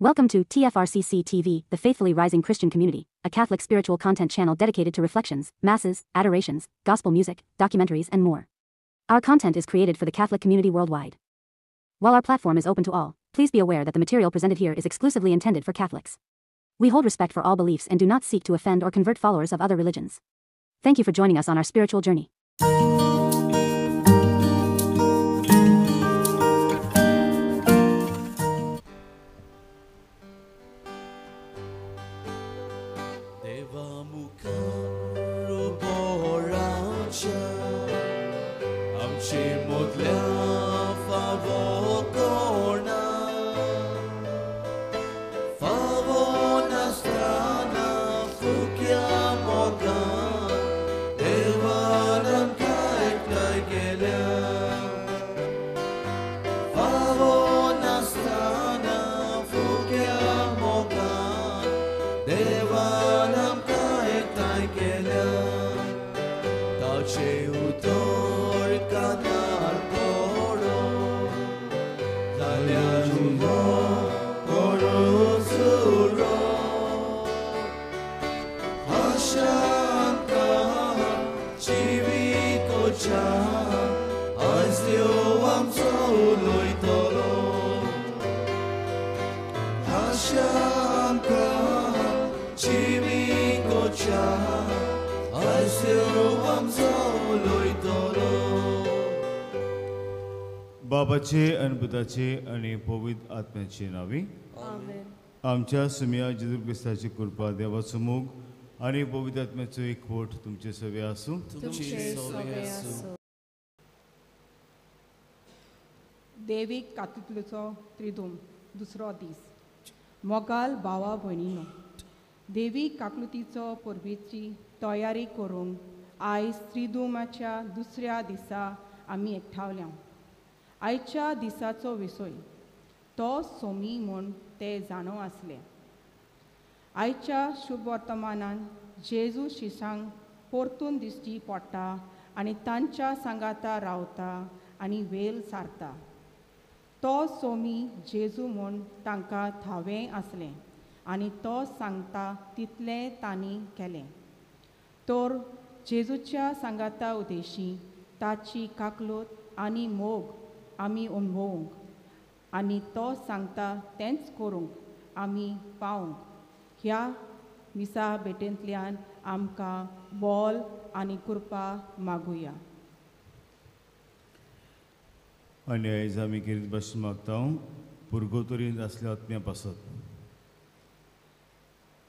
Welcome to TFRCC TV, the Faithfully Rising Christian Community, a Catholic spiritual content channel dedicated to reflections, masses, adorations, gospel music, documentaries, and more. Our content is created for the Catholic community worldwide. While our platform is open to all, please be aware that the material presented here is exclusively intended for Catholics. We hold respect for all beliefs and do not seek to offend or convert followers of other religions. Thank you for joining us on our spiritual journey. बाबाचे आणि पुताचे आणि पवित्र आत्म्याचे नावे आमेन. आमच्या सुमिया जेजू ख्रिस्ताची कृपा देवाचो मोग आणि पवित्र आत्म्याचो एकवट तुमचे सगळे आसूं. देवीक कातूंतलो त्रिदूम दुसरो दीस मोगाल भावा भयणीनो, देवीक काकुतीचो परबेची तयारी करूंक आयज त्रिदुमाच्या दुसऱ्या दिसा आमी एकठावल्या. आयच्या दिसाचो विसय तो सोमी म्हूण ते जाणो आसले. आयच्या शुभ वर्तमानान जेजू शिशांक परतून दिसची पडटा आनी तांच्या सांगाता रावता आनी वेल सारता. तो सोमी जेजू म्हूण तांकां थावें आसलें आनी तो सांगता तितलें तांणी केलें. तर जेजूच्या सांगाता उदेशी ताची काकलूत आनी मोग आमी अणभवूंक आनी तो सांगता तेंच करूंक आमी पावूंक ह्या मिसा भेटेंतल्यान आमकां बोल आनी कृपा मागुया. आनी आयज आमी कितें भाशेन मागता पुर्गोतोरींत आसल्या आत्म्या पासत.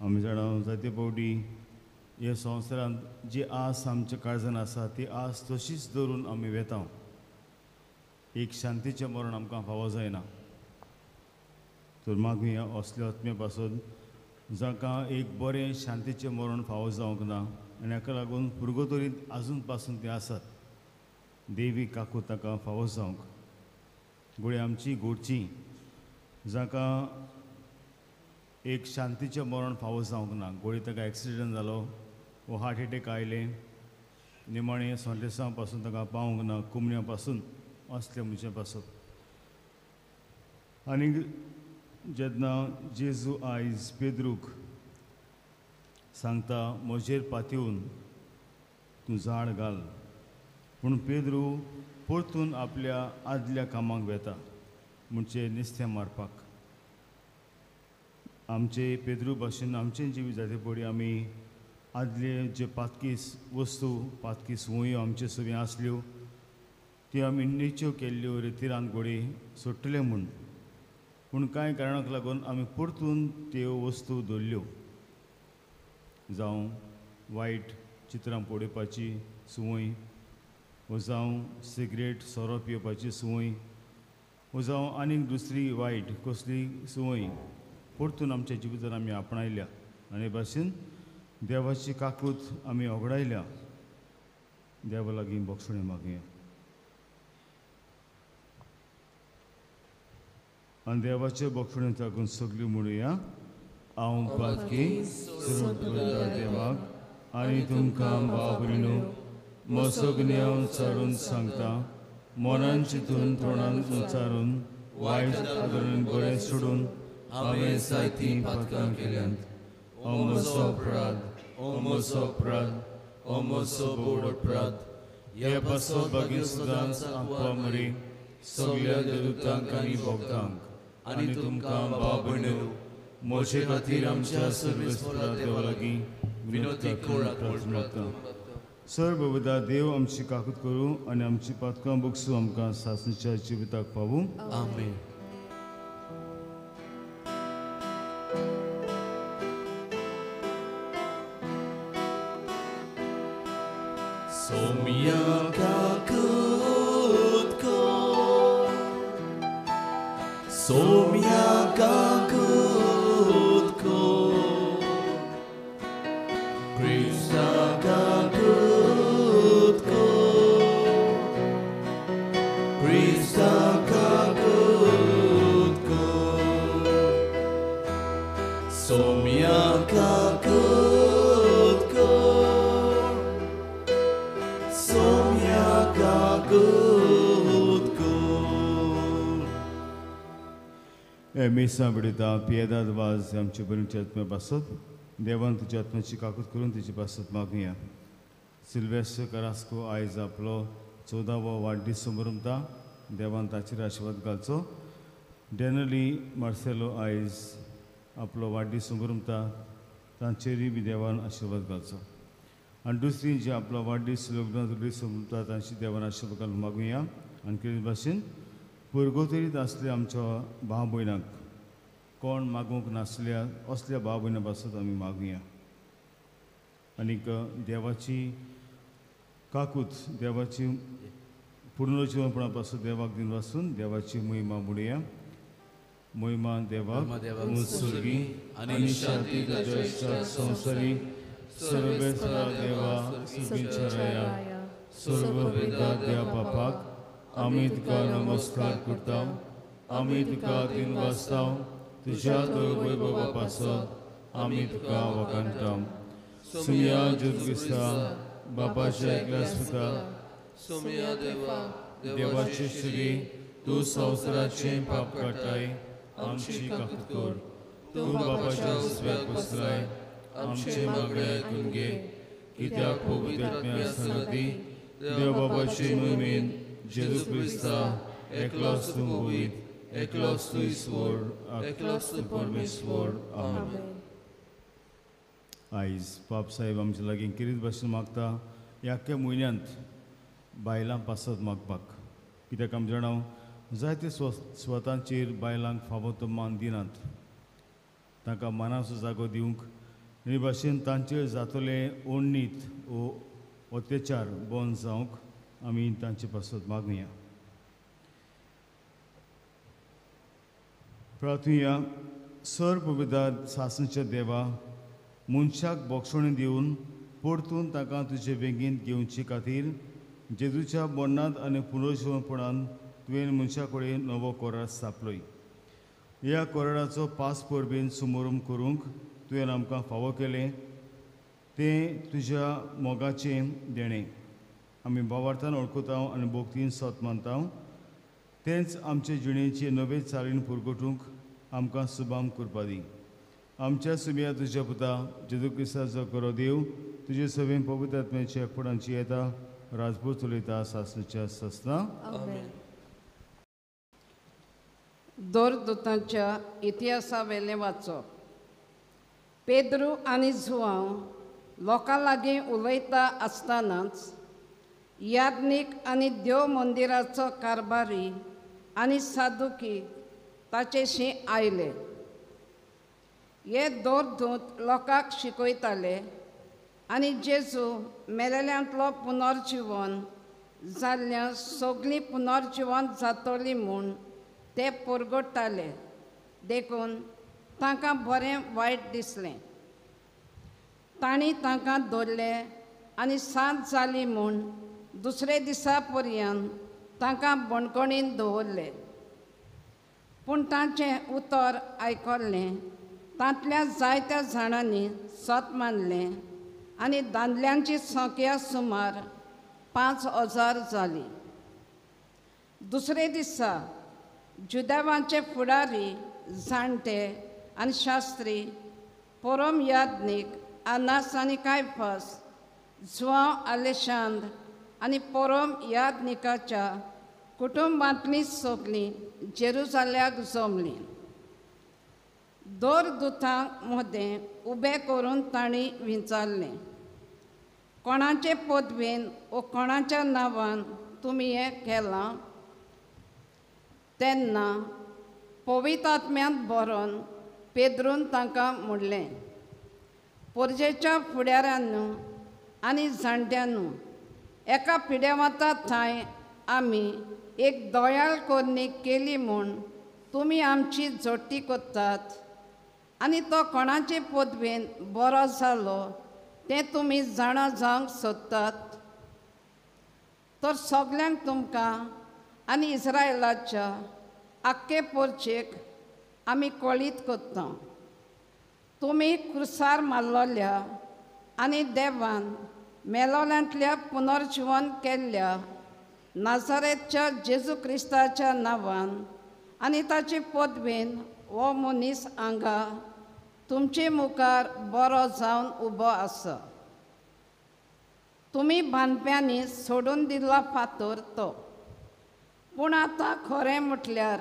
आमी जाणा जायते फावटी ह्या संवसारांत जी आस आमच्या काळजान आसा ती आस तशीच दवरून आमी वेता. एक शांतीचें मरण आमकां फावो जायना. तर मागुया असल्या आत्म्या पासून जाका एक बरें शांतीचें मरण फावो जावंक ना आनी हाका लागून पुर्गोतोरींत आजून पासून ते आसात. देवी काकू ताका फावो जावंक. गुळे आमची गोडची जाका एक शांतीचें मरण फावो जावंक ना. गुळे ताका एक्सिडंट जालो वो हार्ट एटॅक आयले, निमाणें सोंटेसां पासून ताका पावूंक ना, कुमऱ्यां पासून असले म्हणजे पासून. आनी जेन्ना जेजू आयज पेद्रूक सांगता म्हजेर पातयेवन तूं झाड घाल, पूण पेद्रू परतून आपल्या आदल्या कामाक वेता म्हणजे नुस्तें मारपाक. आमचे पेद्रू भाशेन आमचें जिवी जायते पडी आमी आदले जे पातकीस वस्तू पातकीस वयो आमच्यो सगळ्यो आसल्यो त्यो आमी न्हेच्यो केल्ल्यो रितीरान गोडे सोडटले म्हूण. पूण कांय कारणाक लागून आमी परतून त्यो वस्तू दवरल्यो. जावं वायट चित्रां पळोवपाची संवय, वो जावं सिगरेट सोरो पिवपाची संवय, वो जावं आनीक दुसरी वायट कसली संवय परतून आमच्या जिवितान आमी आपणायल्या आनी भाशेन देवाची काकूत आमी ओगडायल्या. देवा लागीं बोक्षणे मागुया. आनी देवाचे बोक्षणे ताकून सगळी म्हणुया. हांव पातकी सुरत देवाक आनी तुमकां भाव भयणो मोसगणे हांव चारून सांगता, मनान चिंतून तोंडान उच्चारून वायट आदरून बरें सोडून हांवें जायतीं पातकां केल्यांत हो म्हजो अपराध हो म्हजो अपराध हो म्हजो बोड अपराध ह्या पासो बागीर सुदांच आंकवा मरी सगळ्या देवदूतांक आनी भक्तांक आनी तुमकां भाव भयणीनो म्हजे खातीर आमच्या सर्वेस्परा देवा लागीं विनोदी प्रार्थना सर्वविदा देव आमची काकूत करूं आनी आमची पातकां बगसूं आमकां सासणेच्या जिविताक पावूं. आमेन. Somia kakutko, Somia kakutko, Krista kakutko, Krista kakutko, Somia kakutko. मेसा बिडिता Piedade वाज आमचे बरीचे आत्मे पासत देवान तुज्या आत्म्याची काकूत करून तुजी पासत मागुया. सिल्वेस्टर करास्को आयज आपलो 14वो वाडदीस समोरता देवान ताचेर आशिर्वाद घालचो. डेनली मार्सेलो आयज आपलो वाडदीस समोरता तांचेरय बी देवान आशिर्वाद घालचो. आनी दुसरी जी आपलो वाडदीस लग्न समोरता तांची देवान आशिर्वाद घालून मागुया. आनी कितें भाशेन पुर्गोतरीत आसल्या आमच्या भाव भयणांक कोण मागूंक नासल्या असल्या भाव भयणां पासत आमी मागुया. आनीक देवाची काकूत देवाची पुनर्जीवनपणा पासून देवाक दिन वाचून देवाची महिमा म्हणुया. महिमा देवाक मुत्सुर्गी आनी शांती ताच्या इश्टाक संवसारी सर्वेस्परा देवा सुखींचराया सर्ववेदा देवा बापाक आमी तुका नमस्कार करता. आमी तुका दिन वाचता तुज्या वैभवा पासत आमी तुका वखाणटा. सुमया जुगुस्ता बापाच्या एकल्याच पुता Somia देवा देवाचे श्री तूं संवसाराचे पाप काडटाय आमची काकूत कर. तूं बापाच्या उजव्याक बसलाय आमचे मागणे आयकून घे. कित्याक पवित्र आत्म्या आसतना ती देव बापाचे मोहिमेन जेजू क्रिस्ता एकलोच तूं वैत एकलोच तूं ईश्वर एकलोच तूं परमेश्वर. आमेन. आयज पाप साहेब आमचे लागीं किरीत भाशेन मागता याख्या म्हयन्यांत बायलां पासत मागपाक. कित्याक आमी जाणाव जायते स्वतांचेर बायलांक फावो तो मान दिनात. तांकां मानाचो जागो दिवंक हे भाशेन तांचेर जातले ओडणीत वो अत्याचार बंद जावंक आमी तांचे पासत मागुया. प्रार्थुया. सर्वविदा सासणेच्या देवा मनशाक बोक्षणे दिवन परतून ताका तुजे बेगीन घेवचे खातीर जेजूच्या मरणांत आनी पुनर्जीवनपणान तुवें मनशा कडेन नवो कोरार स्थापलोय. ह्या कोराराचो पास परबेन समारंभ करूंक तुवें आमकां फावो केलें तें तुज्या मोगाचें देणें आमी भावार्थान वळखुता आनी भोक्तीन सत मानता. तेंच आमचे जिणेचे नवे चालीन पुरगटूंक आमकां सुबाम करपा दी. आमच्या सुमया तुज्या पुता जेजू क्रिस्ताचो बरो देव तुजे सवेन पवित्र आत्म्याच्या एकपणांची येता राजपूत चलयता सासणेच्या सस्तां. दोरदूतांच्या इतिहासा वेलें वाचप. पेद्रू आनी जुआंव लोकां लागीं उलयता आसतनाच याज्ञीक आनी देव मंदिराचो कारबारी आनी सादुकी ताचेशी आयले. हे दोरदूत लोकांक शिकयताले आनी जेजू मेलेल्यांतलो पुनर्जीवन जाल्ल्या सगळीं पुनर्जीवन जातली म्हूण ते परगडटाले. देखून तांकां बरें वायट दिसलें. तांणी तांकां धरले आनी सांज जाली म्हूण दुसरे दिसा पर्यंत तांकां बंदखणीन दवरले. पूण तांचें उतर आयकल्लें तांतल्या जायत्या जाणांनी सत मानलें आनी दादल्यांची संख्या सुमार 5,000 जाली. दुसरे दिसा जुदेवांचे फुडारी जाणटे आनी शास्त्री, परम याज्ञीक आनास आनी कायफास, जुआंव आलेशांद्र आनी परम याज्ञिकाच्या कुटुंबांतलीं सगलीं जेरुसाल्याक जमलीं. दोर दुतांक मदें उबें करून तांणी विचारलें, कोणाचे पदवेन वो कोणाच्या नांवान तुमी हें केलां? तेन्ना पवित्र आत्म्यांत बरोवन पेद्रून तांकां म्हणलें, परजेच्या फुडाऱ्यांनू आनी जाणट्यांनू, एका पिड्यावता थंय आमी एक दोयाळ कोरणी केली म्हूण तुमी आमची जोडटी कोत्तात, आनी तो कोणाचे पदवेन बरो जालो तें तुमी जाणा जावंक सोदतात. तर सगल्यांक तुमकां आनी इस्रायलाच्या आख्खे परचेक आमी कळीत कोत्ता, तुमी क्रुसार मारलोल्या आनी देवान मेलोल्यांतल्या पुनर्जिवन केल्ल्या नाझारेतच्या जेजू क्रिस्ताच्या नांवान आनी ताचे पदवेन हो मनीस हांगा तुमचे मुखार बरो जावन उबो आसा. तुमी बांदप्यांनी सोडून दिल्लो फातर तो, पूण आतां खरें म्हटल्यार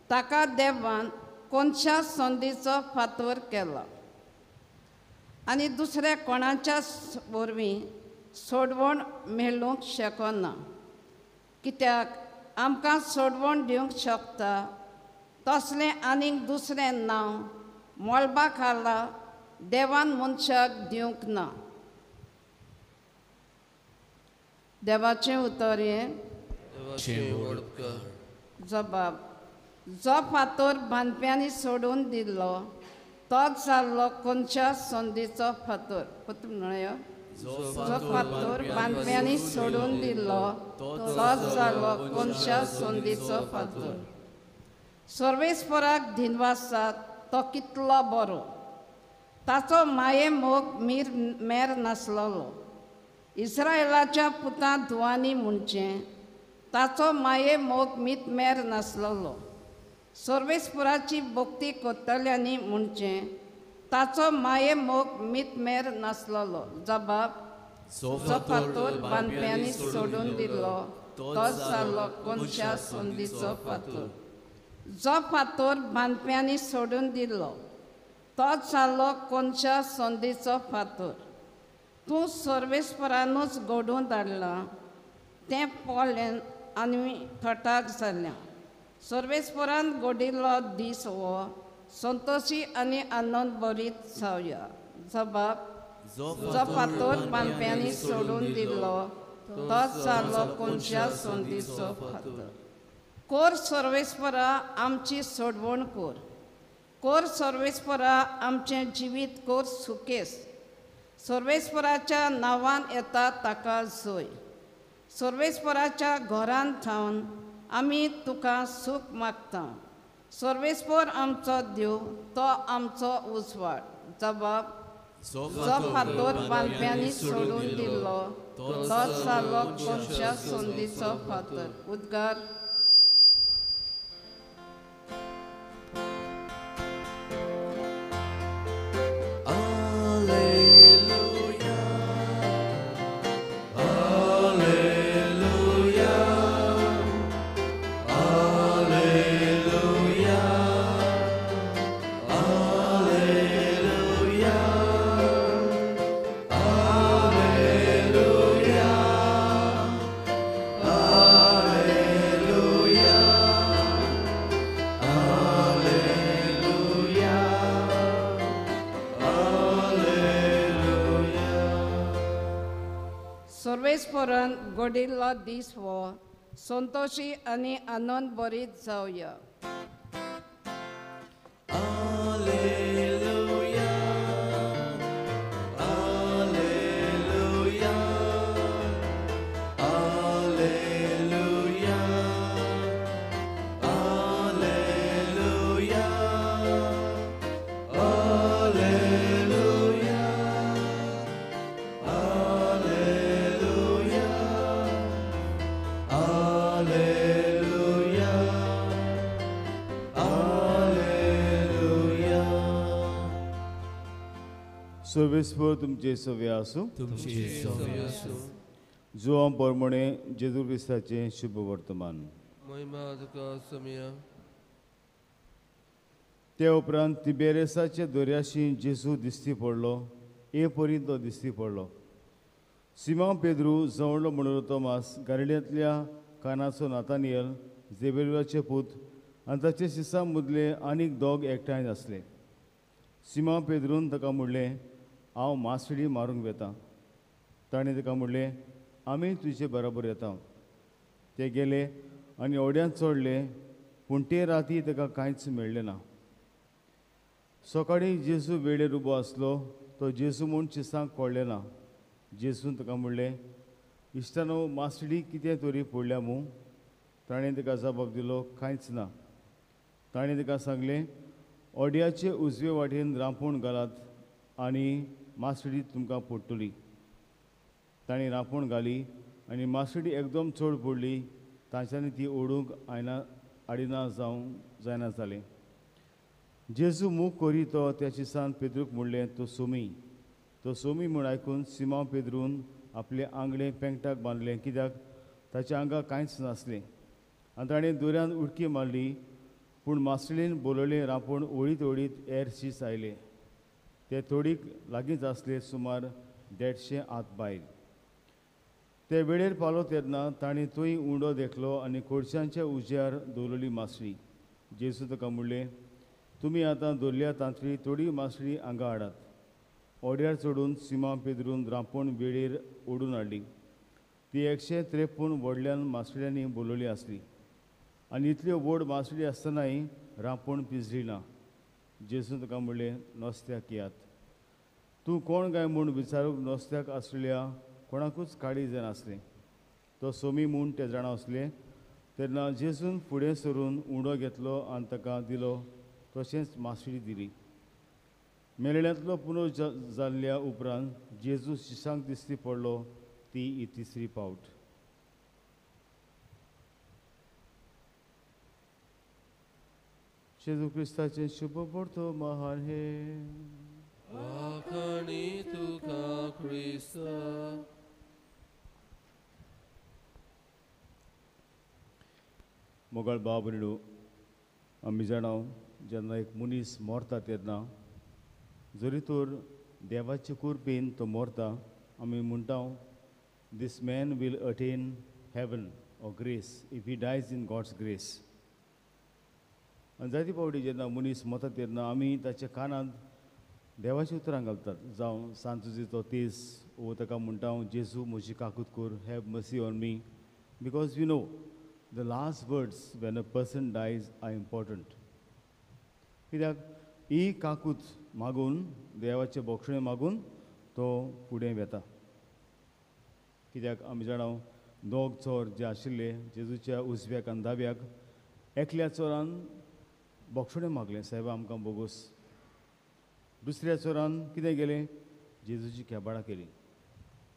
ताका देवान कोणच्या संदीचो फातर केला आनी दुसऱ्या कोणाच्या वरवीं सोडवण मेळूंक शकना. कित्याक आमकां सोडवण दिवंक शकता तसलें आनीक दुसरें नांव मोळबा खाला देवान मनशाक दिवंक ना. देवाचें उतर हें. जबाब, जो फातर बांदप्यांनी सोडून दिल्लो तोच जाल्लो कोणच्या संदीचो फातर. जो फातर बांदप्यांनी सोडून दिल्लो तोच जाल्लो कोणच्या संदीचो फातर. सर्वेस्पराक दिनवासात तो कितलो बरो, ताचो माये मोग मेर नासलोलो. इस्रायलाच्या पुतां धुवानी म्हणचें ताचो माये मोग मेर नासलोलो. सर्वेस्पराची भक्ती कोत्तल्यांनी म्हणचें ताचो माये मोग मेर नासलोलो. जबाब, जो फातर बांदप्यांनी सोडून दिल्लो तोच जाल्लो कोणच्या संदीचो फातर. जो फातर बांदप्यांनी सोडून दिल्लो तोच जाल्लो कोणच्या संदीचो फातर. तूं सर्वेस्परानूच घडोवन धाडलां तें पोळें आनी थटाक जाल्यां. सर्वेस्परान घडिल्लो दीस हो संतोशी आनी आनंद भरीत जावया. जबाब, जो फातर बांदप्यांनी सोडून दिल्लो तोच जाल्लो कोणच्या संदीचो फातर. कोर सर्वेस्परा आमची सोडवण कोर. कोर सर्वेस्परा आमचें जिवीत कोर सुकेस. सर्वेस्पराच्या नांवान येता ताका जोय. सर्वेस्पराच्या घरांत थावन आमी तुका सूख मागता. सर्वेस्पर आमचो देव, तो आमचो उजवाड. जबाब, जो फातर बांदप्यांनी सोडून दिल्लो तोच जाल्लो कोणच्या संदीचो फातर. उद्गार. सर्वेस्परान घडिल्लो दीस हो संतोशी आनी आनंद भरीत जावया. सर्वेस्पर तुमचे सव्य आसूं. तुमची सव्य आसूं. जुआं पोरमोणे जेजू क्रिस्ताचें शुभ वर्तमान. महिमा तुका समिया. ते उपरांत तिबेरेसाचे दर्याशी जेजू दिसती पडलो. परी तो दिसती पडलो. सिमोन पेद्रू, जवळलो म्हणून तोमास, गालिल्यांतल्या कानाचो नातानियल, जेबेलुयाचे पूत आनी ताचे शिसां मदले आनीक दोग एकठांय आसले. सिमोन पेद्रून ताका म्हणलें, हांव मासडी मारूंक वेतां. ताणें ताका म्हणलें, आमी तुजे बरोबर येता. ते गेले आनी ओड्यांत चडले, पूण ते राती ताका कांयच मेळ्ळें ना. सकाळीं जेजू वेळेर उबो आसलो. तो जेजू म्हूण शिसांक कळ्ळें ना. जेजून ताका म्हणलें, इश्टानो, मासडी कितें तरी पडल्या मूं? ताणें ताका जबाब दिलो, कांयच ना. ताणें ताका सांगलें, ओड्याचे उजवे वाटेन रांपोण घालात आनी मासडी तुमकां पडटली. ताणें रांपोण घाली आनी मासडी एकदम चड पडली. तांच्यांनी ती ओडूंक आडिना जायना जालें. जेजू मूग करी तो त्या शिसान पेद्रूक म्हणलें, तो सोमी. तो सोमी म्हूण आयकून सिमोन पेद्रून आपले आंगडे पेंगटाक बांदलें, कित्याक ताच्या आंगाक कांयच नासलें. आनी ताणें दोऱ्यान उडकी मारली, पूण मासडीन बोलोलें रांपोण ओळीत ओळीत शीस आयले. ते थोडीक लागींच आसले, सुमार 150 हात भायर. ते वेळेर पावलो तेन्ना ताणें थंय उंडो देखलो आनी कोडशांच्या उज्यार दवरलेली मासडी. जेजू ताका म्हणलें, तुमी आतां दवरल्या तांतली थोडी मासडी हांगा हाडात. ओड्यार चडून सिमोन पेद्रून रांपोण वेळेर ओडून हाडली. ती 153 व्हडल्यान मासड्यांनी बोलोली आसली. आनी इतल्यो व्हड मासडी आसतनाय रांपोण पिंजली ना. जेजून ताका म्हणलें, नुस्त्याक यात. तूं कोण काय म्हूण विचारूंक नुस्त्याक आसलेल्या कोणाकूच काळीज नासलें. तो सोमी म्हूण ते जाणा आसले. तेन्ना जेजून फुडें सरून उंडो घेतलो आनी ताका दिलो. तशेंच मासडी दिली. मेलेल्यांतलो जाल्ल्या उपरांत जेजू शिसांक दिसती पडलो. ती ही तिसरी फावट. जेजू क्रिस्ताचें शुभ वर्तमान हे. वाखाणी तुका क्रिस्ता. मोगाळ बाबरिडू, आमी जाणाव जेन्ना एक मनीस मरता तेन्ना जरी तर देवाचे कृपेन तो मरता, आमी म्हणटा this man will attain heaven or grace if he dies in God's grace. आनी जायते फावटी जेन्ना मनीस मरता तेन्ना आमी ताच्या कानांत देवाची उतरां घालतात. जावं सांजचो तेस वो ताका म्हणटा जेजू म्हजी काकूत कर, have mercy on me. Because we know the last words when a person dies are important. कित्याक ही काकूत मागून, देवाचे बोक्षणे मागून तो फुडें वेता. कित्याक आमी जाणाव दोग चोर जे आशिल्ले जेजूच्या उजव्याक आनी दाव्याक, एकल्या चोरान बोक्षणे मागलें, सायबा आमकां बोगूस. दुसऱ्या चोरान कितें केलें, जेजूची खेबाडां केली.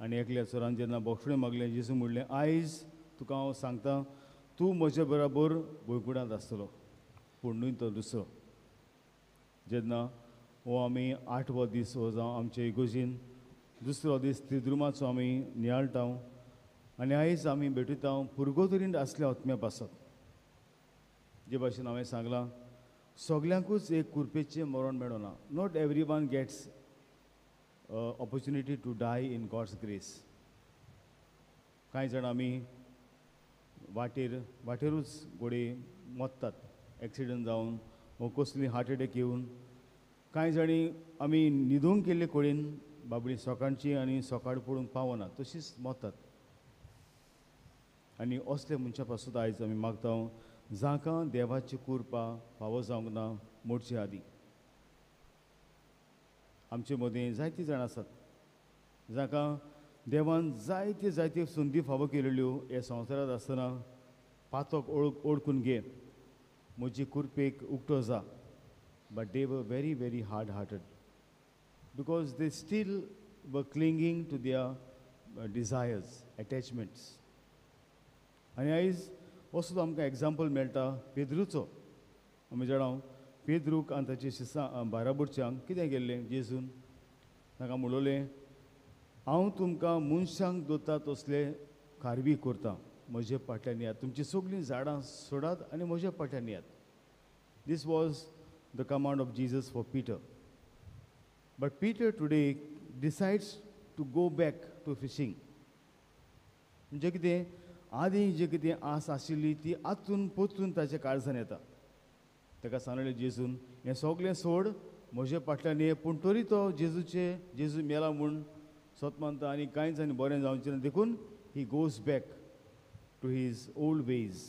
आनी एकल्या चोरान जेन्ना बोक्षणे मागलें, जेजू म्हणलें, आयज तुका हांव सांगता, तूं म्हजे बरोबर गोंयकुडांत आसतलो. पूण न्हय तो दुसरो. जेन्ना हो आमी 8वो दीस हो जावं आमचे इगोजीन दुसरो दीस त्रिद्रुमाचो आमी नियाळटा. आनी आयज आमी भेटयता पुर्गोतरीन आसल्या आत्म्या पासत. जे भाशेन हांवें सांगलां, सगल्यांकूच एक कुरपेचें मरण मेळना. Not every one gets opportunity to die in God's grace. कांय जाण आमी वाटेरूच घोडे मरतात, एक्सिडंट जावन वो कसली हार्ट एटॅक येवन. कांय जाणी आमी न्हिदूंक गेल्ले कडेन बाबडी सकाळची आनी सकाळ पडूंक पावना, तशींच मरतात. आनी असले मनशा पासून आयज आमी मागता, जांकां देवाची कृपा फावो जावंक ना, मोडचे आदी. आमचे मदीं जायतीं जाणां आसात जांकां देवान जायत्यो संदी फावो केलेल्यो. हे संवसारांत आसतना पातोक ओळखून घे, म्हजी कुरपेक उक्तो जा. But they were very very hard hearted because they still वर क्लिंगींग टू देयर डिझायर्स, एटॅचमेंट्स. आनी आयज असो आमकां एग्जाम्पल मेळटा पेद्रूचो. आमी जाणाव पेद्रूक आनी ताचे शिसां बाराबरच्यांक कितें केल्लें जेजून, ताका म्हणलें हांव तुमकां मनशांक दोता तसले कारवी करता म्हजे फाटल्यान येयात तुमची सगळीं झाडां सोडात आनी म्हज्या फाटल्यान येयात this was the command of Jesus for Peter but Peter today decides to go back to fishing म्हणजे कितें आदीं जें कितें आस आशिल्ली ती आतून पोतून ताच्या काळजान येता ताका सांगलें जेजून हें सगळें सोड म्हजे फाटल्यान ये पूण तरी तो जेजू मेला म्हूण स्वत मानता आनी कांयच आनी बरें जावचें ना देखून he goes back to his old ways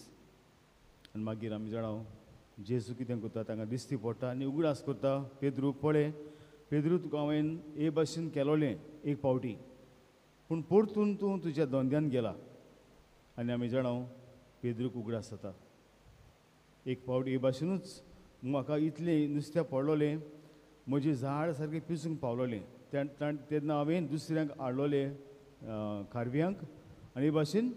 आनी मागीर आमी जाणां जेजू कितें करता तांकां दिश्टी पडटा आनी उगडास करता पेद्रू पळय पेद्रू तुका हांवें हे भाशेन केलोलें एक पावटी पूण परतून तूं तुज्या धंद्यान गेला आनी आमी जाणां पेद्रूक उगडास जाता एक फावट हे भाशेनूच म्हाका इतलें नुस्तें पडलोलें म्हजें झाड सारकें पिसूंक पावलोलें तेन्ना हांवें दुसऱ्यांक हाडलोलें खारव्यांक आनी हे भाशेन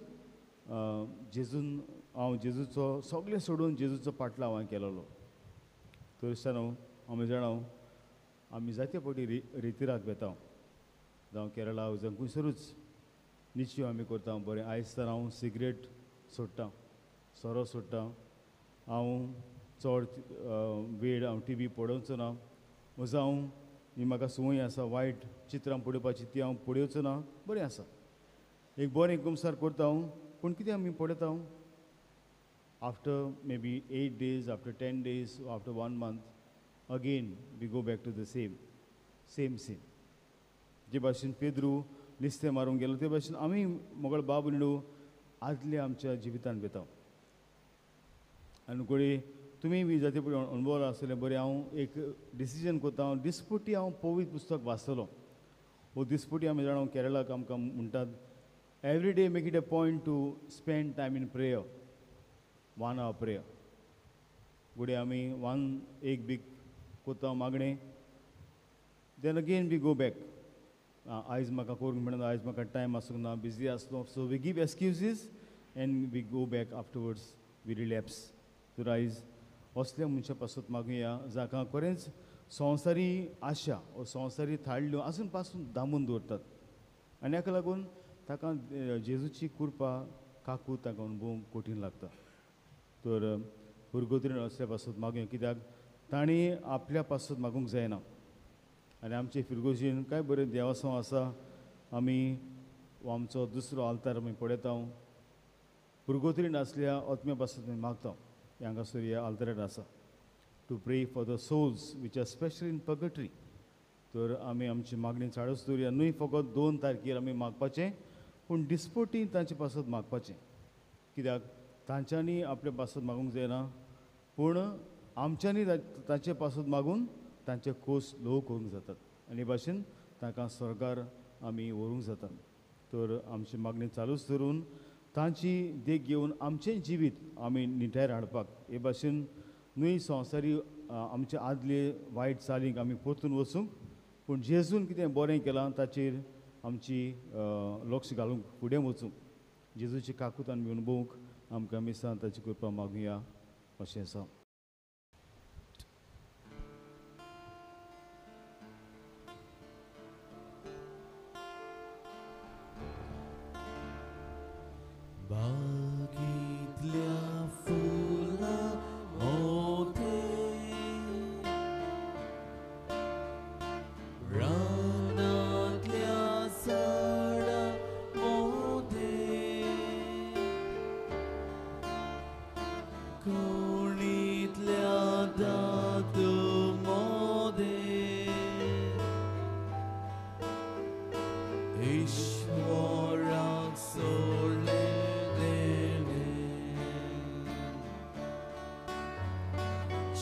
जेजून हांव जेजूचो सगळें सोडून जेजूचो पाटलाव हांवें केलोलो तर न्हू आमी जाणां आमी जायते फावटी रितीराक वेता जावं केरळा जावं खंयसरूच निश्चय आमी करता बरें आयज तर हांव सिगरेट सोडटां सोरो सोडटां हांव चड वेळ हांव टी व्ही पळोवचो ना म्हजो हांव ही म्हाका संवय आसा वायट चित्रां पळोवपाची ती हांव पळोवचो ना बरें आसा एक बरें कुमसार करता हांव पूण कितें आमी पळयता after maybe 8 days after 10 days after 1 month again we go back to the same जे भाशेन पेद्रू लिस्तें मारूंक गेलो ते भाशेन आमी मोगळ बाब निडू आदल्या आमच्या जिवितान वेता आनी कोणी तुमी बी जाते पळय अणभव आसलें बरें हांव एक डिसिजन करता हांव दिसपटी हांव पवित्र पुस्तक वाचतलो वो दिसपटी आमी जाणां केरळाक आमकां म्हणटात every day make it a point to spend time in prayer 1 hour prayer गुडे आमी एक बीक कोता मागणें then again we go back आयज म्हाका करूंक मेळना आयज म्हाका टायम आसूंक ना बिजी आसलो so we give excuses and we go back afterwards we relapse तर आयज असल्या मनशा पासून मागुया जाका खरेंच संवसारी आशा वा संवसारी थाळ्यो आजून पासून दामून दवरतात आनी हाका लागून ताका जेजूची कृपा काकू ताका अणभवूंक कठीण लागता तर भुरगोत्रीण असल्या पासून मागुया कित्याक तांणी आपल्या पासून मागूंक जायना आनी आमचे फिरगोशीन काय बरें देवासांव आसा आमी आमचो दुसरो आल्तार आमी पळयता भुरगोत्रीण आसल्या आत्म्या पासून आमी मागता हांगासर ह्या आल्तारार आसा to pray for the souls which are special in purgatory तर आमी आमची मागणी चाळूच दवरया न्हय फकत 2 तारखेर आमी मागपाचें पूण दिसपटी तांचे पासून मागपाचें कित्याक तांच्यांनी आपल्या पासून मागूंक जायना पूण आमच्यांनी तांचे पासून मागून तांचे खोस ल्हव करूंक जातात आनी भाशेन तांकां स्वर्गार आमी व्हरूंक जाता तर आमची मागणी चालूच धरून तांची देख घेवन आमचें जिवीत आमी निठार हाडपाक हे भाशेन न्हय संवसारी आमचे आदले वायट चालीक आमी परतून वचूंक पूण जेजून कितें बरें केलां ताचेर आमची लक्ष घालूंक फुडें वचूंक जेजूची काकूत आमी अणभवूंक आमकां मिसान ताची कृपा मागुया अशें आसा बागेंतल्या फुलां मोठे रानांतल्या झाडां मोठे कोणींतल्या दादू मोदे ईश्वराक सोडले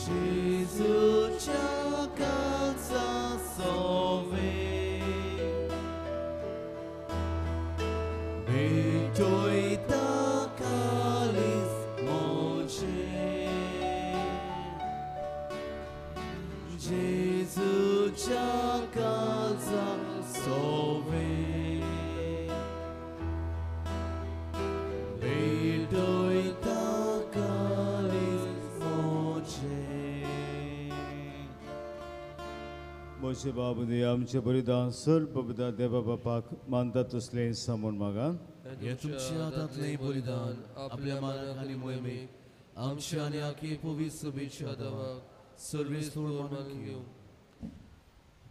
Jezucia kaca sowe Bytoj takalis mocze Jezucia kaca sowe Bytoj takalis mocze मोचे बाबुदे आमचे बलिदान सर पवित्र देवा बापाक मानतात तसले सामोन मागा हे तुमच्या हातातले बलिदान आपल्या मानाखाली मोहिमेक आमच्या आणि आखे पवित्र सभेच्या देवाक सर्वेस मानून घेऊ.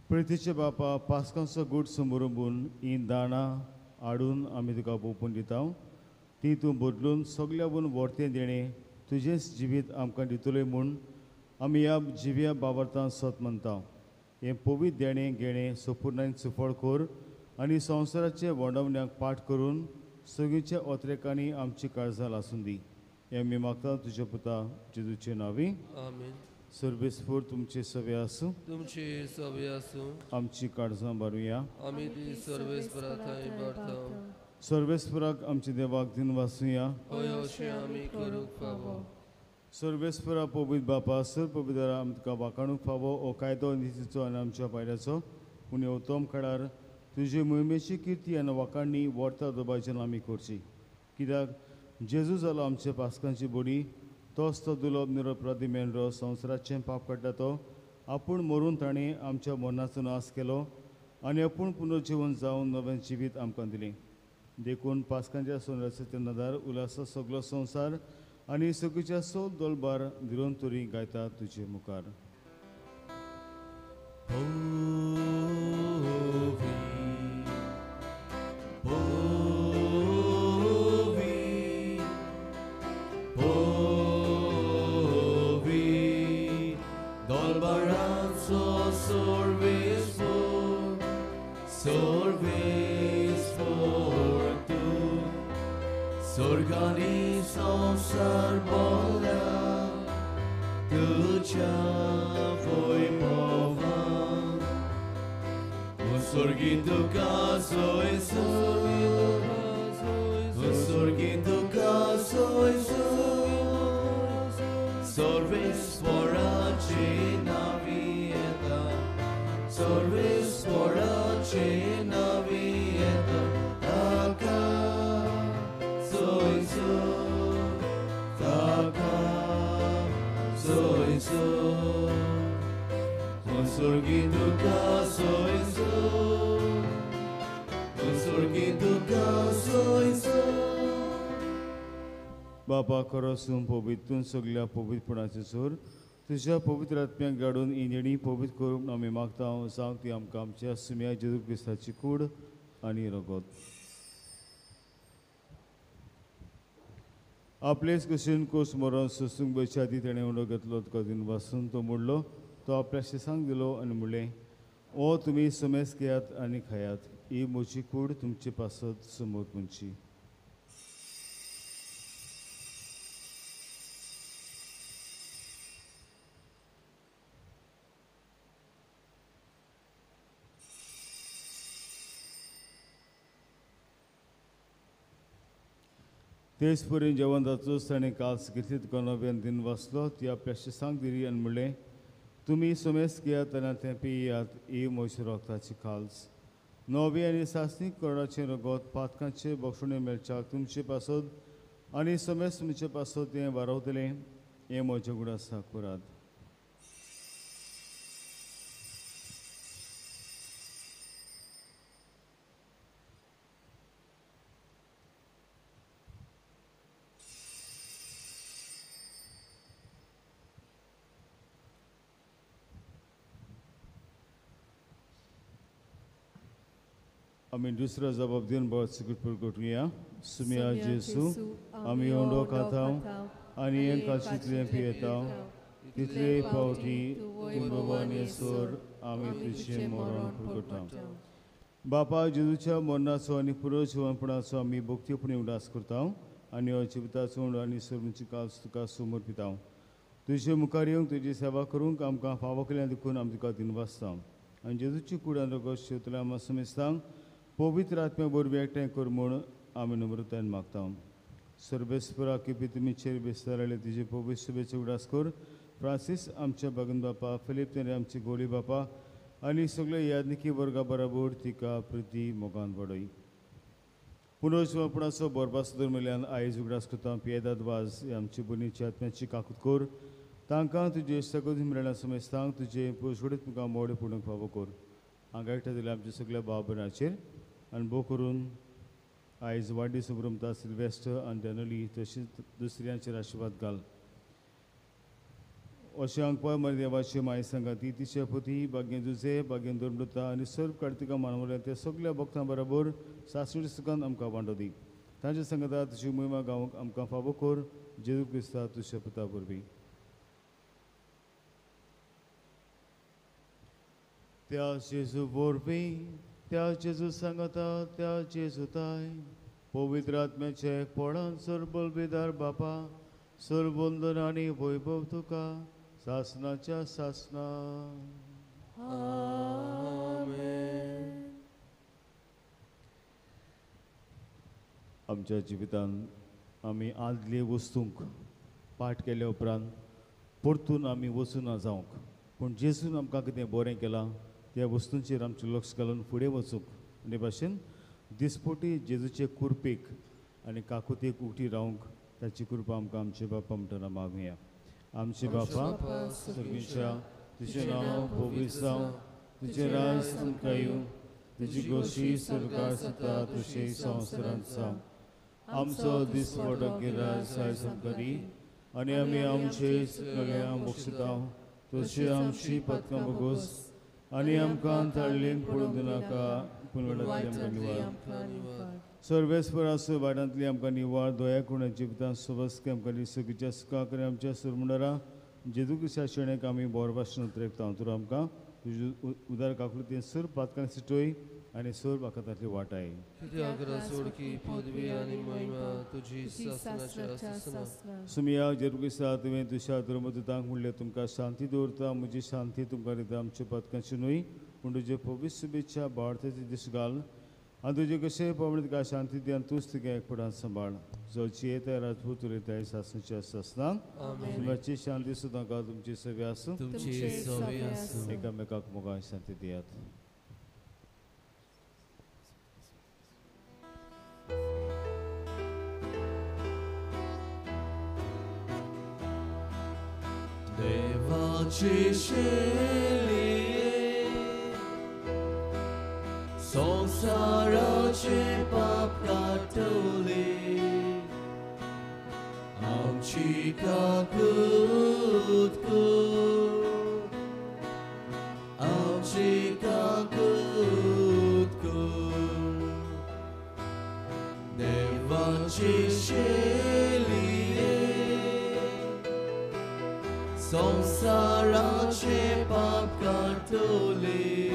प्रितीचे बापा पास्कांचो गूट समोरून ही दाणां हाडून आमी तुका ओपून दिता. ती तूं बदलून सगळ्यावून वर्तें देणे तुजेंच जिवीत आमकां दितले म्हूण आमी ह्या जिव्या बाबर्तान सत म्हणटा. हें पवित्र देणें घेणें संपूर्णान सुफळ कर आनी संवसाराचे वडवण्याक पाठ करून सगळींच्या ओत्रेकांनी आमची काळजाल आसून दी. हें आमी मागता तुज्या पुता जेजूचे नांवी. आमीन. सर्वेस्फोर तुमचे सवे आसूं. तुमचे सवे आसूं. आमची काळजां बारुया. आमी ती सर्वेस्परा थंय भरताव. सर्वेस्पराक आमचे देवाक दिन वाचुया. हय अशें आमी करूंक फावो. सर्वेस्परा पवित्र बापा सर पवित्र आमकां वाखाणूक फावो हो कायदो नितीचो आनी आमच्या पायऱ्याचो पूण ह्या उत्तम काळार तुजे मोहिमेची किर्ती आनी वाखाणणी वर्ता दोबायच्यान आमी करची. कित्याक जेजू जालो आमचे पास्कांची बडी तोच तो दुलोब निरपराधी मेंढरो संवसाराचें पाप काडटा तो आपूण मरून ताणें आमच्या मरणाचो नाश केलो आनी आपूण पुनर्जीवन जावन नवें जिवीत आमकां दिलें. देखून पास्कांच्या सोनराचे नदार उल्हासा सगळो संवसार आनी सगळीच्या सोल दोलबार दिलोन तरी गायता तुजे मुखार. Sorgani संसार बोला तुझ्या वैभवान उसर्गी तुका सोयसो उसर्गी तुका सोयसो सर्वेस्पराचे नावी येता सर्वेस्पराचे नावी येता ताका Sorgi duka soiso, sorgi duka soiso. बापा खरोसून पवित्रून सगळ्या पवित्रपणाचे सोर तुज्या पवित्र आत्म्याक गाडून इंजेणी पवित्र करूंक आमी मागता. सांग ती आमकां आमच्या सुम्या जेजू क्रिस्ताची कूड आनी रगत. आपलेच कुशीन कोस मरण सोसूंक बयच्या आदी ताणें उंडो घेतलो तुका दिन वाचून तो मोडलो. तो आपल्या शिसांक दिलो आनी म्हणलें ओ तुमी समेस घेयात आनी खायात. ही म्हजी कूड तुमचे पासत समोर पुंची. तेच परेन जेवण जातूच ताणें काल्स घेतली तुका नव्यान दिन वाचलो. ती आपल्या शिसांक दिली आनी म्हणलें तुमी समेस घेयात आनी तें पियात. ही म्हजी रोगताची काल्स. नवी आनी सासणीक कोरडाचें रगत पातकांचे बक्षणे मेळच्याक तुमचे पासत आनी समेस तुमचे पासत तें वारवतलें. हें म्हजें गूण आसा करात. आमी दुसरो जबाब दिवन बरो सुकूट करूया. सुम्या जेसू आमी ओंडो खाताव आनी हें कालशीतलें पियेताव तितले फावटी तूं सोर आमी तुजें मरण प्रगटाव. बापा जेजूच्या मरणाचो आनी पुनर्जीवनपणाचो आमी भक्तीपणी उडास करताव आनी हो जिविताचो उंड आनी सर्वीची काल्स तुका समर्पिताव. तुजे मुखार येवंक तुजी सेवा करूंक आमकां फावो केल्यान देखून आमी तुका दिन वाचतां. आनी जेजूची कुडान रगत शेवतल्या आमी समेस्तांक पवित्र आत्म्या बरोबर एकठांय कर म्हूण आमी नम्रतायेन मागता. सर्वेस्परा किपी तुमी चेर बेस्तारले तुजे पवित्र सभेचो उडास कर. फ्रांसीस आमच्या भगन बापा फिलीप तेरे आमची गोली बापा आनी सगळे यादनिकी वर्गा बरोबर तिका प्रती मोगान वाडय. पुनर्जीवनपणाचो बरपास दरम्यान आयज उगडास करता पियेदाद वाज आमची बनीची आत्म्याची काकूत कर तांकां तुजे सगळे मेळना समेस्तांक तुजे पुसगडीत तुमकां मोडे पुणूक फावो कर हांगा एकठांय दिल्या आमच्या सगळ्या भाव भयणाचेर आनी भोव करून आयज वाडदीस उमरमता सिल्वेस्टर आनी डॅनली तशीच दुसऱ्यांचेर आशिर्वाद घाल अशें अंकपा मरे देवाची माय संगाती तिचे पती भाग्येन जुजे भाग्येन दोरमृता आनी सर्व कार्तिका मानवल्या त्या सगळ्या भक्तां बरोबर सासणी सुखान आमकां वांटो दी तांच्या संगता तुजी महिमा गावूंक आमकां फावो कर जेजू क्रिस्ता तुज्या पुता वरवीं त्या जेजू वरवीं त्या जेजू सांगता त्या जेजूताय पवित्र आत्म्याचे पोळान सरबलबेदार बापा सरबंदन आनी वैभव तुका सासनाच्या सासना आमच्या जिवितांत आमी आदले वस्तूंक पाठ केल्या उपरांत परतून आमी वचूना जावंक पूण जेजून आमकां कितें बरें केलां त्या वस्तूंचेर आमचें लक्ष घालून फुडें वचूंक आनी भाशेन दिसपोटी जेजूचे कुरपेक आनी काकुतेक उक्ती रावंक ताची कृपा आमकां आमचे बापा म्हणटना मागुया आमचे बापा सगळींच्या तुजें नांव पवित्र जावं तुजें राज तुमकां येवं तुजी गोशी सरकार जाता तशें संवसारांत जावं आमचो दिसवटो गिराय आयज आमकां दी आनी आमी आमचे चुकल्यांक बक्षितांव तशी आमची पथकां बगोस आनी आमकां ताळ्ळेक पडूंक दिनाका पूण आमकां निवार सर्वेस्पर आसूं वायटांतली आमकां निवार दोया कोणा जिवितांत सवस्के आमकां दी सगळीच्या सुखाक आनी आमच्या सुरमुंडारा जेजू क्रिस्ता शेणेक आमी बोर भाशेन उतरयता तर आमकां तुजी उदार काकुळतीन सर पातकां सिटोय आनी सर वाखातांतली वाटाय सोडकी पदवी आनी महिमा तुजी सासनाच्या सुमिया जेजू क्रिस्ता तुवें तुज्या धर्मदूतांक म्हणलें तुमकां शांती दवरता म्हजी शांती तुमकां दिता आमच्या पातकांची न्हय पूण तुजे पवित्र शुभेच्छा बाळतेचे दीस घाल आनी तुजे कशें पवण तुका शांती दी आनी तूंच तुका एकपडांत सांबाळ जोची येता राजपूत उलयताय सासनाच्या सासनान तुमची शांती सुद्दां का तुमची सवी आसूं एकामेकाक मोगान शांती दियात देवाची शेली संसाराचे पाप काटले आमची काकूत आमची काकूत देवाची शेली संसाराचे पाप काटले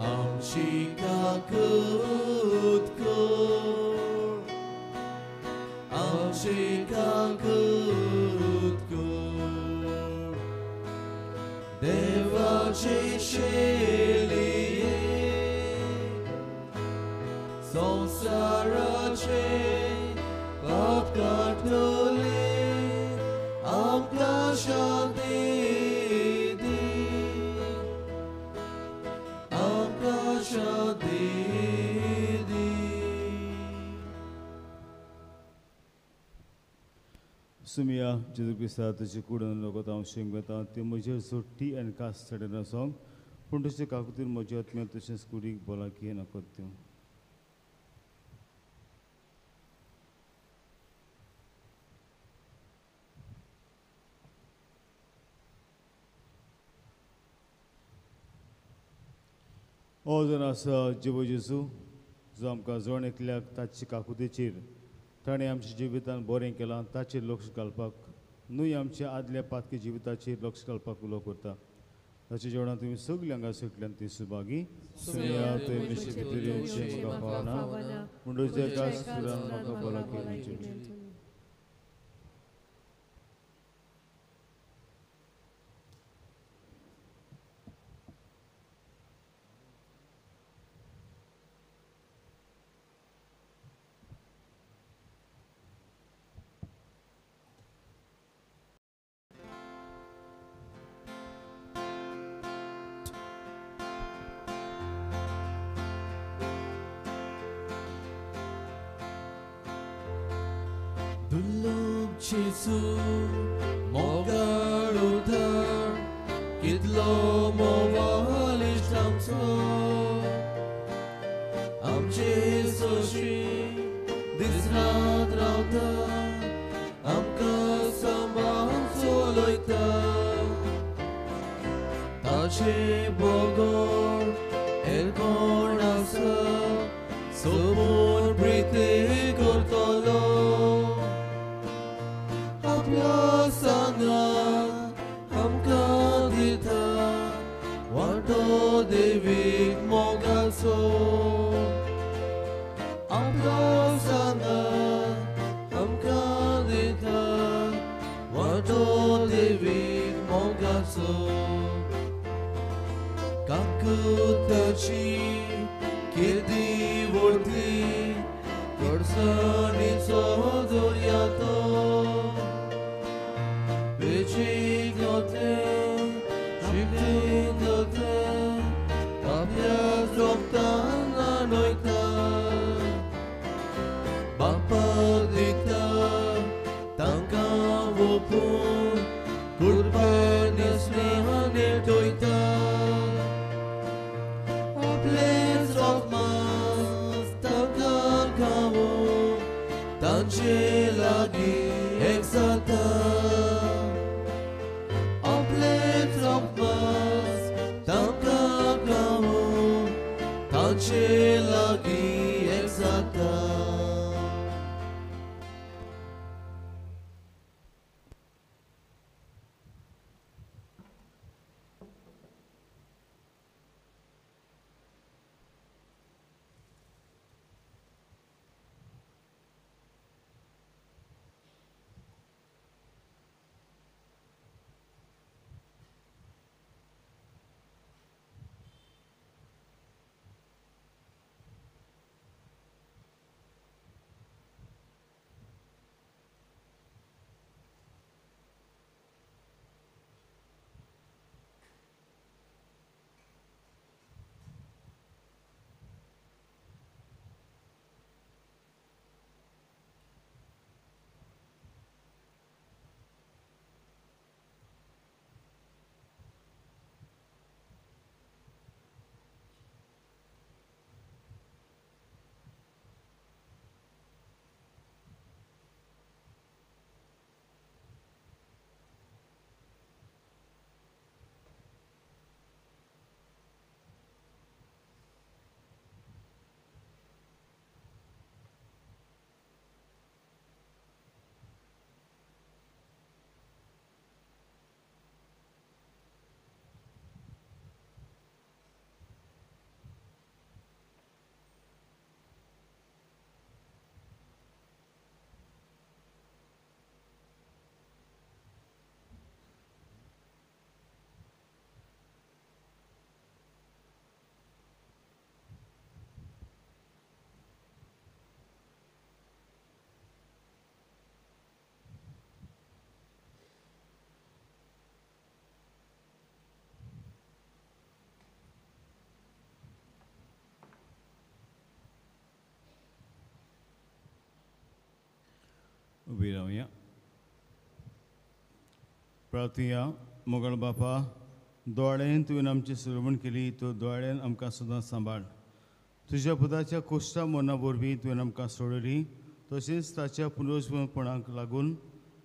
आमची काकूत आमची काकूत देवाची शेली संसाराचे पाप काटले आमकां शांती दी आमकां शांती दी सुमिया जेजू क्रिस्ता तुजी कुडून लोक हांव शेंग वेता ती म्हजेर सोडटी आनी कास चडना सोंग पूण तुजे काकुतीन म्हजे आत्म्यान तशेंच कुडीक बोलाकी नकत दिवं हो जर आसा जिवो जेजू जो आमकां जण एकल्याक ताची काकुतेचेर ताणें आमच्या जिवितांत बरें केलां ताचेर लक्ष घालपाक न्हय आमच्या आदल्या पातकी जिविताचेर लक्ष घालपाक उलो करता ताच्या जेवणां तुमी सगळीं हांगा सुटल्यान ती सुभागी म्हाका पावना पूण तुज्या कास्पुरान म्हाका भलायकी Dulog Jesu कितलो मोवाल इश्ट आमचे सोशी दीस रात रावता आमकां सांबाळ चलयता ताचे बोगोण हेर कोण आसा समोर प्रिती करतलो आपल्या सांगात आमकां दिता वाटो देवीक मोगाचो आपलो सांगात आमकां दिता वाटो देवीक मोगाचो काकुताची कीर्ती व्हरती कडसाणीचो दर्या तो बेचीक दोतें शिकलीं दोतें आपल्या रोगतान न्हयता बापाक दिता तांकां ओपून कुर्बानी स्नेहान एकटयता आपलेच रोगमास तांकां खावून तांचे लागीं एक जाता आपलेच रोगमास तांकां खावून तांचे लागीं एक जाता उबी रावया प्रार्थया मोगळ बापा दोळ्यान तुवें आमची सुरवण केली तो दोळ्यान आमकां सदां सांबाळ तुज्या पुताच्या कोश्टा मना वरवीं तुवें आमकां सोडली तशेंच ताच्या पुनर्जीवनपणाक लागून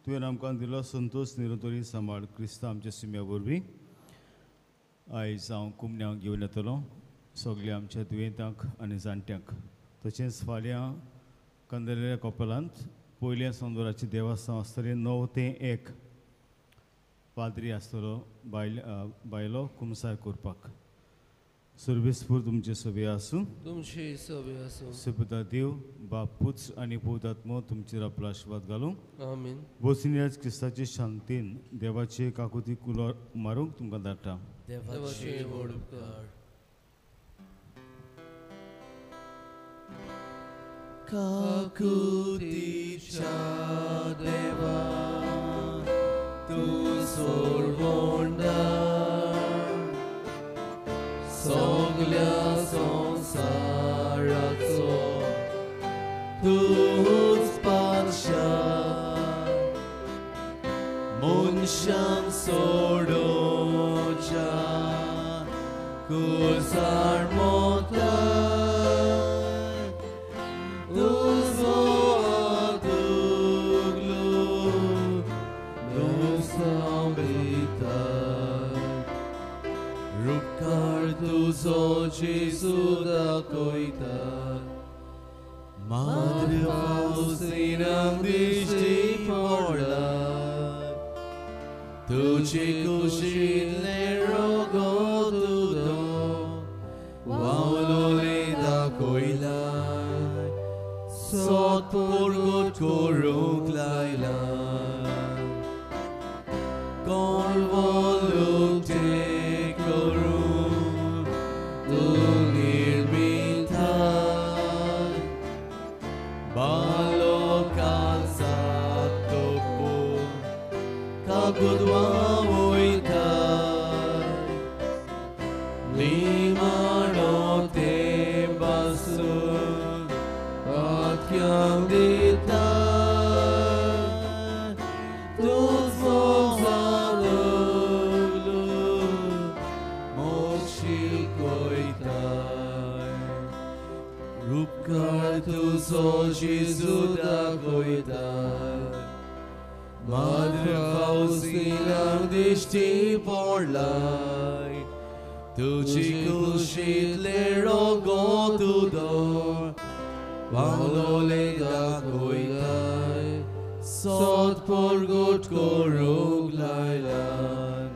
तुवें आमकां दिलो संतोश निरंतरी सांबाळ क्रिस्तांव आमच्या सिम्या वरवीं आयज हांव कुमन्यांक घेवन येतलो सगल्या आमच्या दुयेंतांक आनी जाणट्यांक तशेंच फाल्यां कंदलेल्या कोपेलांत पयल्या संदोराचें देवस्थान आसतलें 9 ते 1 पाद्री आसतलो बायलो कुमसार करपाक सर्वेस्पूर तुमचे सभे आसूं तुमची सभे आसूं सुपुता देव बाप पुत्र आनी पवित्रात्मो तुमचेर आपलो आशिर्वाद घालूं आमीन बसीन क्रिस्ताचे शांतीन देवाचे काकुती कुलो मारूंक तुमकां धाडटा देवाचे व्हड उपकार काकुतीच्या देवा तूं सोडवोंडा सगल्या संसाराचो तूंच पातशाह मनशांक सोडोवच्या Kusar motar Tuzo atuglu Nusambitar Rupkar tuzo Jesu da koitar Madre Faustinang dishti porlar Tuci kushit le rogo tudo Waulo le da koilai Sot purgut koruk lailai Kol voluk te koruk Dunir mintai Balo kalsat topo Kagudwa uitai Limano te basun Atyang ditai Tus mozalulu Mokshi koitai Rupkar tu so Jesu da koitai Madre Faustinang dishti porlai Tuci kushit le rogo tudor Waulo le da koitai Sot porgut korug lailan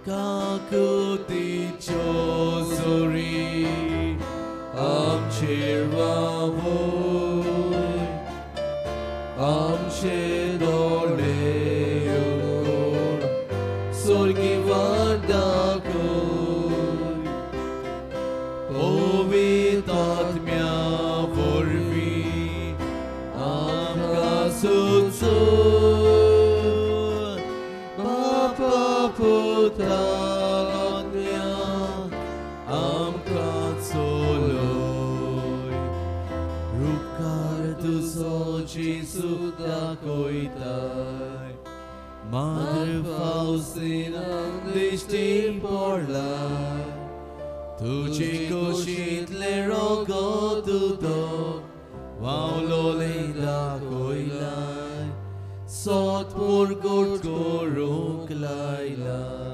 Kakuti chosori Am chirvavoy Am chedole ukor Sorgi vardakoy Ovitatmya vorvi Am kasutsur Papa putatmya Am katsoloy Rupkar tu so Jesu da koitai Madre Faustinang dishti porlai Tuci kushit le rogo tudo Waulo le da koilai Sot purgut koruk lailai